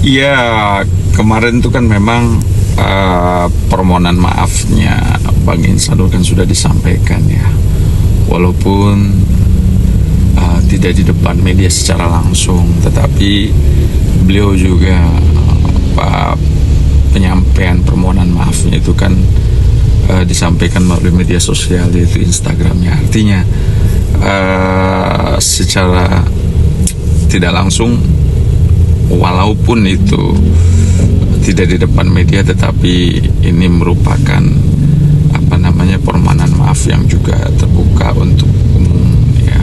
Iya, kemarin tuh kan memang permohonan maafnya Bang Insanul kan sudah disampaikan ya. Walaupun tidak di depan media secara langsung, tetapi beliau juga penyampaian permohonan maafnya itu kan disampaikan melalui media sosial, yaitu Instagramnya. Artinya secara tidak langsung, walaupun itu tidak di depan media, tetapi ini merupakan permohonan maaf yang juga terbuka untuk umum ya.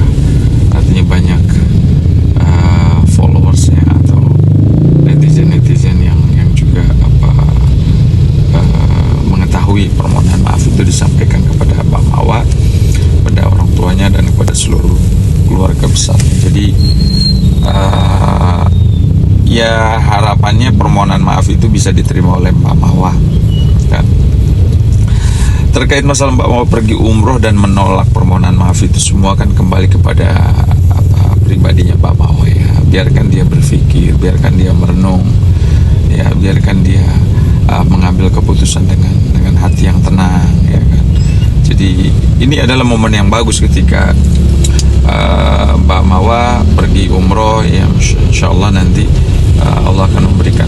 Artinya banyak followersnya atau netizen yang juga mengetahui permohonan maaf itu disampaikan kepada Mbak Mawa, kepada orang tuanya dan kepada seluruh keluarga besarnya. Jadi ya harapannya permohonan maaf itu bisa diterima oleh Mbak Mawa kan. Terkait masalah Mbak Mawa pergi umroh dan menolak permohonan maaf itu semua kan kembali kepada pribadinya Mbak Mawa ya. Biarkan dia berpikir, biarkan dia merenung ya, biarkan dia mengambil keputusan dengan hati yang tenang ya kan. Jadi ini adalah momen yang bagus ketika Mbak Mawa pergi umroh ya, insya Allah nanti Allah akan memberikan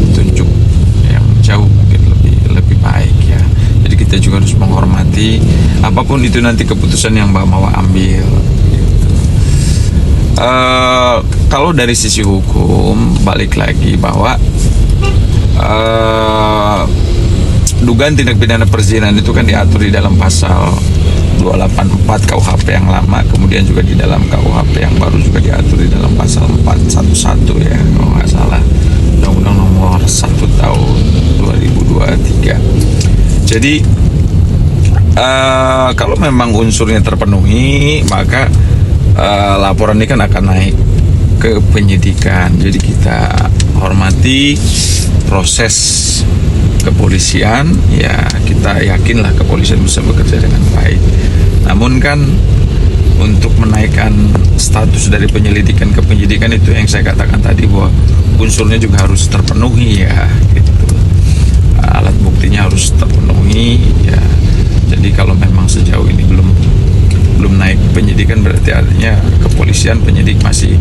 petunjuk yang jauh mungkin lebih baik ya. Jadi kita juga harus menghormati apapun itu nanti keputusan yang Mbak Mawa ambil gitu. Kalau dari sisi hukum, balik lagi bahwa dugaan tindak pidana perzinahan itu kan diatur di dalam pasal 284 KUHP yang lama, kemudian juga di dalam KUHP yang baru juga diatur di dalam pasal 411 ya kalau nggak salah, Undang-Undang Nomor 1 Tahun 2023. Jadi kalau memang unsurnya terpenuhi, maka laporan ini kan akan naik ke penyidikan. Jadi kita hormati proses kepolisian ya, kita yakinlah kepolisian bisa bekerja dengan baik. Namun kan untuk menaikkan status dari penyelidikan ke penyidikan itu yang saya katakan tadi, bahwa unsurnya juga harus terpenuhi ya gitu. Alat buktinya harus terpenuhi ya. Jadi kalau memang sejauh ini belum naik penyidikan, berarti artinya kepolisian, penyidik masih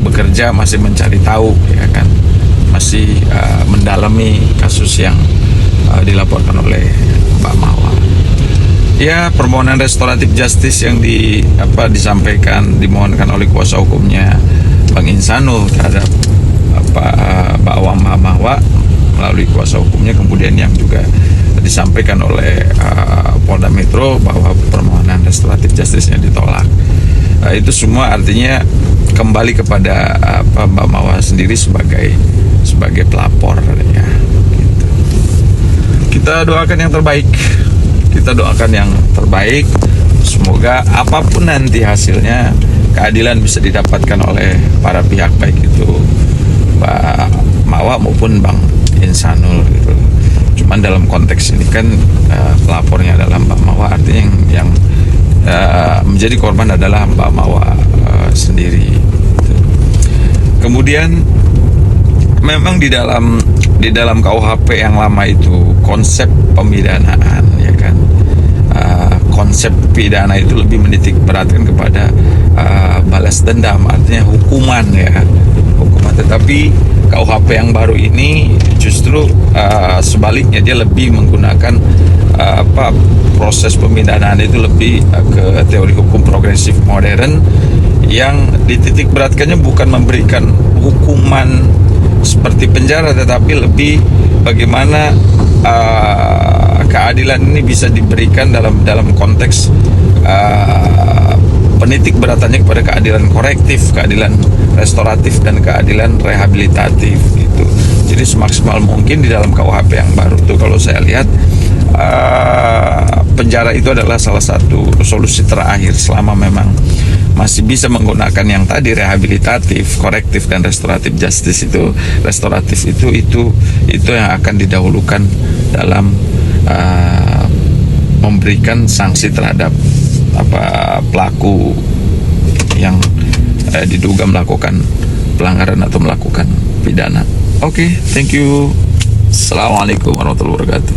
bekerja, masih mencari tahu ya kan, masih mendalami kasus yang dilaporkan oleh Mbak Mawa. Ya, permohonan restoratif justice yang disampaikan, dimohonkan oleh kuasa hukumnya Bang Insanul terhadap Mbak Mawa melalui kuasa hukumnya, kemudian yang juga disampaikan oleh Polda Metro bahwa permohonan restoratif justice-nya ditolak. Itu semua artinya kembali kepada Mbak Mawa sendiri sebagai pelapor ya. Gitu. Kita doakan yang terbaik. Semoga apapun nanti hasilnya, keadilan bisa didapatkan oleh para pihak, baik itu Mbak Mawa maupun Bang Insanul gitu. Cuman dalam konteks ini kan pelapornya adalah Mbak Mawa, artinya yang menjadi korban adalah Mbak Mawa sendiri gitu. Kemudian memang di dalam KUHP yang lama itu konsep pemidanaan ya kan, konsep pidana itu lebih menitik beratkan kepada balas dendam, artinya hukuman ya, hukuman. Tetapi KUHP yang baru ini justru sebaliknya, dia lebih menggunakan proses pemidanaan itu lebih ke teori hukum progresif modern, yang dititik beratkannya bukan memberikan hukuman seperti penjara, tetapi lebih bagaimana keadilan ini bisa diberikan dalam konteks penitik beratannya kepada keadilan korektif, keadilan restoratif, dan keadilan rehabilitatif gitu. Jadi semaksimal mungkin di dalam KUHP yang baru tuh, kalau saya lihat penjara itu adalah salah satu solusi terakhir selama memang masih bisa menggunakan yang tadi rehabilitatif, korektif, dan restoratif justice itu. Restoratif itu yang akan didahulukan dalam memberikan sanksi terhadap pelaku yang diduga melakukan pelanggaran atau melakukan pidana. Oke, thank you. Assalamualaikum warahmatullahi wabarakatuh.